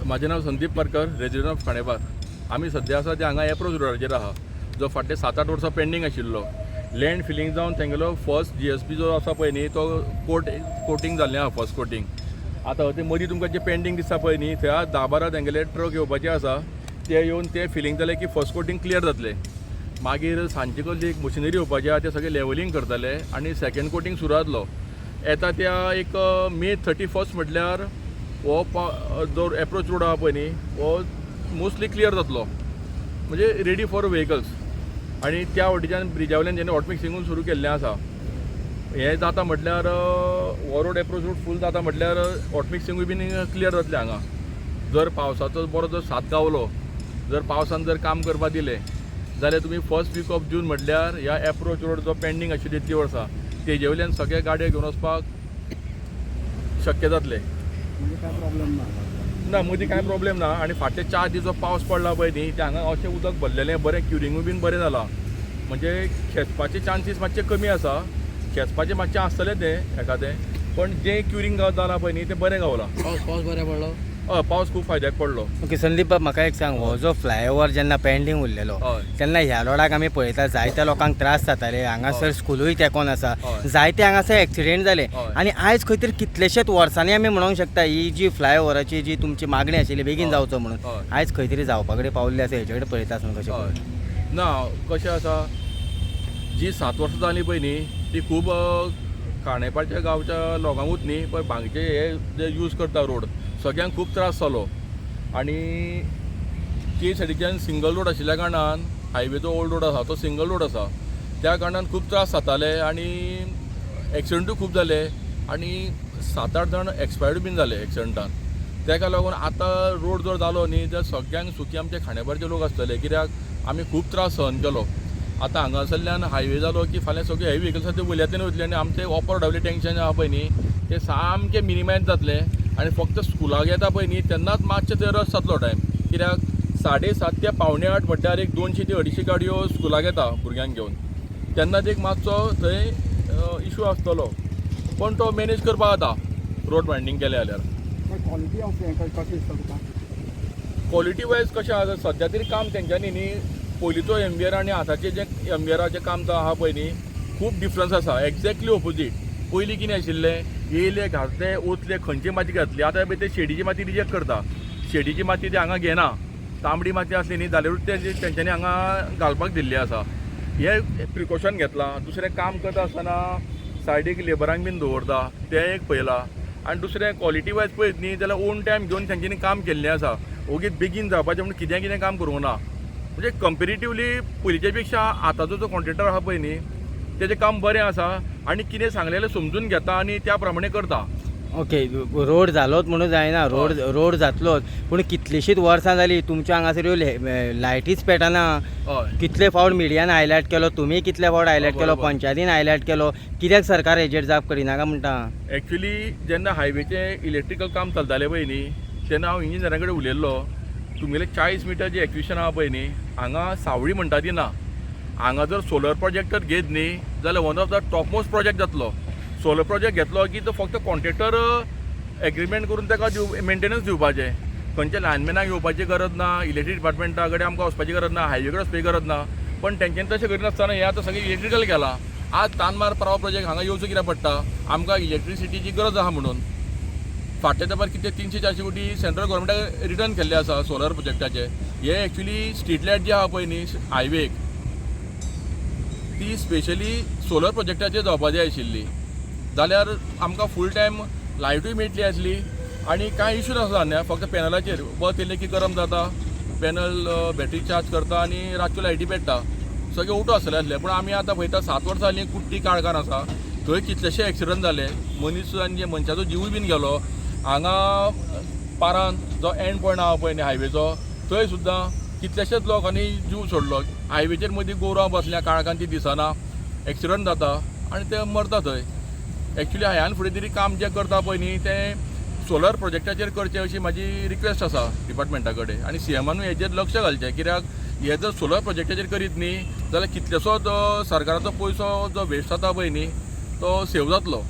माझे नाव Sandeep Parkar, resident of Khandepar. आम्ही सध्या आसा ते हांगा एप्रोच रोडाचेर आहा, जो फाटले 7-8 वर्सां पेंडींग आशिल्लो. लँड फिलिंग जावन तेंगेलो फर्स्ट GSP जो आसा पळय न्ही, तो कोटिंग जाल्लें आहा, फर्स्ट कोटिंग. आतां ते मदीं तुमकां जे पेंडींग दिसता पळय न्ही, थंय 10-12 तेंगेले ट्रक येवपाचे आसा. ते येवन ते फिलिंग जाले की फर्स्ट कोटिंग क्लियर जातले. मागीर सांजचे कसली एक मशिनरी येवपाची आहा, ते सगळे लेवलिंग करतले आनी सेकेंड कोटिंग सुरू जातलो. येता त्या एक May 31 म्हटल्यार हो जो एप्रोच रोड आहा पळय न्ही, हो मोस्टली क्लियर जातलो, म्हणजे रेडी फॉर व्हेकल्स. आनी त्या वाटेच्यान ब्रिजा वयल्यान जेन्ना हॉट मिक्सिंगूय सुरू केल्लें आसा, हें जाता म्हटल्यार हो रोड एप्रोच रोड फूल जाता म्हटल्यार हॉट मिक्सिंगूय बीन क्लियर जातलें हांगा. जर पावसाचो बरो जर साथ गावलो, जर पावसान जर काम करपाक दिलें जाल्यार तुमी फर्स्ट वीक ऑफ जून म्हटल्यार ह्या एप्रोच रोड जो पेंडींग आशिल्ली इतली वर्सां, तेजे वयल्यान सगळे गाडये घेवन वचपाक शक्य जातलें. ना मदीं कांय प्रॉब्लेम ना. आनी फाटले 4 दीस जो पावस पडला पळय न्ही, ते हांगा अशें उदक भरलेलें, बरें क्युरिंगूय बीन बरें जालां. म्हणजे खेचपाचे चान्सीस मातशे कमी आसा. खेचपाचें मातशें आसतलें तें एखादें, पण जें क्युरिंग जालां पळय न्ही, तें बरें गावलां. पावस बरें पडलो. हय, पावस खूब फायद्याक पडलो. ओके संदीप बाब, म्हाका एक सांग, हो जो फ्लायओव्हर जेन्ना पेंडींग उरलेलो तेन्ना ह्या रोडाक आमी पळयता जायत्या लोकांक त्रास जाताले. हांगासर स्कुलूय तेकोन आसा, जायते हांगासर एक्सिडेंट जाले. आनी आयज खंय तरी कितलेशेच वर्सांनी आमी म्हणूंक शकता ही जी फ्लायओव्हराची जी तुमची मागणी आशिल्ली बेगीन जावचो म्हणून, आयज खंय तरी जावपा कडेन पावल्ली आसा. हेचे कडेन पळयता आसतना कशें ना, कशें आसा, जी 7 वर्सां जालीं पळय न्ही, ती खूब खांडेपारच्या गांवच्या लोकांकूच न्ही, पण भांगचे हे जे यूज करता रोड, सगळ्यांक खूब त्रास जालो. आनी ते सायडीच्यान सिंगल रोड आशिल्ल्या कारणान, हायवेचो ओल्ड रोड आसा तो सिंगल रोड आसा, त्या कारणान खूब त्रास जाताले आनी एक्सिडंटूय खूब जाले. आनी 7-8 जाण एक्सपायर्ड बीन जाले एक्सिडंटान. ताका लागून आतां रोड जर जालो न्ही, जाल्यार सगळ्यांक सुखी आमचे खांडेपारचे लोक आसतले, कित्याक आमी खूब त्रास सहन केलो. आतां हांगासरल्यान हायवे जालो की फाल्यां सगळे हेवी व्हेकल्स आसा ते वयल्यातल्यान वयतले आनी आमचे ऑपर डावले टेंशन आहा पळय न्ही, ते सामकें मिनिमायज जातले. आनी फक्त स्कुलाक येता पळय न्ही, तेन्नाच मातशें थंय रस जातलो टायम, कित्याक 7:30 ते 7:45 म्हटल्यार एक 200 ते 250 गाडयो स्कुलाक येता भुरग्यांक घेवन, तेन्नाच एक मातसो थंय इशू आसतलो. पण तो मॅनेज करपाक जाता रोड वायडनींग केलें जाल्यार. क्वॉलिटी वायज कशें आसा, सद्या तरी काम तेंच्यांनी न्ही, पयलींचो MVR आनी आतांचें जें MVRाचें काम जो आहा पळय न्ही, खूब डिफरन्स आसा. Exactly opposite. पयलीं कितें आशिल्लें, येयले घातले ओतले, खंयची माती घातली, आतां ते शेडीची माती रिजेक्ट करता. शेडीची माती ते हांगा घेना. तांबडी माती आसली न्ही जाल्यारूच ते तेंच्यांनी हांगा घालपाक दिल्ली आसा. हे प्रिकॉशन घेतलां. दुसरें काम करता आसतना सायडीक लेबरांक बीन दवरता, तें एक पळयलां. आनी दुसरें क्वॉलिटी वायज पळयत न्ही जाल्यार ओन टायम घेवन तेंच्यांनी काम केल्लें आसा. ओगीच बेगीन जावपाचें म्हणून कितें काम करूंक ना. म्हणजे कंपेरेटिवली पयलींचे पेक्षा आतांचो जो कॉन्ट्रॅक्टर आहा पळय न्ही, तेजें काम बरें आसा आनी कितें सांगलेलें समजून घेता आनी त्या प्रमाणे करता. ओके, रोड जालोच म्हणून जायना, रोड जातलोच, पूण कितलींशींच वर्सां जालीं तुमच्या हांगासर ह्यो लायटीच पेटना. कितले फावट मिडियान हायलायट केलो, तुमी कितले फावट हायलायट केलो, पंचायतीन हायलायट केलो, कित्याक सरकार हेजेर जाप करिना काय म्हणटा. एक्चुली जेन्ना हायवेचें इलेक्ट्रिकल काम चलतालें पळय न्ही, तेन्ना हांव इंजिनियरा कडेन उलयल्लो. तुमगेले 40 मिटर जे एक्विशन आहा पळय न्ही, हांगा सावळी म्हणटा ती ना. हांगा जर सोलर प्रोजेक्ट घेत न्ही जाल्यार one of the top most project जातलो. सोलर प्रोजेक्ट घेतलो की तो फक्त कॉन्ट्रॅक्टर एग्रीमेंट करून ताका मेंटेनन्स दिवपाचें. खंयच्या लायनमॅनाक येवपाची गरज ना, इलेक्ट्रीक डिपार्टमेंटा कडेन आमकां वचपाची गरज ना, हायवे कडेन वचपाची गरज ना. पण तेंच्यांनी तशें करिनासतना हें आतां सगळें इलेक्ट्रिकल केलां. आज तानमार पावर प्रोजेक्ट हांगा येवचो कित्याक पडटा, आमकां इलेक्ट्रिसिटीची गरज आहा म्हणून. फाटल्या तेंपार कितें 300-400 कोटी सेंट्रल गव्हर्मेंटाक रिटर्न केल्ले आसा सोलर प्रोजेक्टाचे. हे एक्चुली स्ट्रीट लायट जी आहा पळय न्ही हायवेक, ती स्पेशली सोलर प्रोजेक्टाचेर जावपा जाय आशिल्ली, जाल्यार आमकां फूल टायम लायटूय मेळटली आसली आनी कांय इशू नासलो. फक्त पॅनलाचेर वत येयलें की गरम जाता, पॅनल बॅटरी चार्ज करता आनी रातच्यो लायटी पेट्टा, सगळें उठो आसलें आसलें. पूण आमी आतां पळयता 7 वर्सां जालीं कुट्टी काळखान आसा, थंय कितलेशे एक्सिडंट जाले, मनीस मनशाचो जीवूय बीन गेलो. हांगा पारान जो एंड पॉयंट आहा पळय न्ही हायवेचो, थंय सुद्दां कितलेशेच लोकांनी जीव सोडलो. हायवेचेर मदीं गोरवां बसल्या काळखान ती दिसना, एक्सिडंट जाता आनी ते मरता थंय. एक्चुली हांवें फुडें तरी काम जें करता पळय न्ही तें सोलर प्रोजेक्टाचेर करचें अशी म्हाजी रिक्वेस्ट आसा डिपार्टमेंटा कडेन. आनी CMनूय हेजेर लक्ष घालचें, कित्याक हे जर सोलर प्रोजेक्टाचेर करीत न्ही जाल्यार कितलेसोच सरकाराचो पयसो जो वेस्ट जाता पळय न्ही तो सेव जातलो.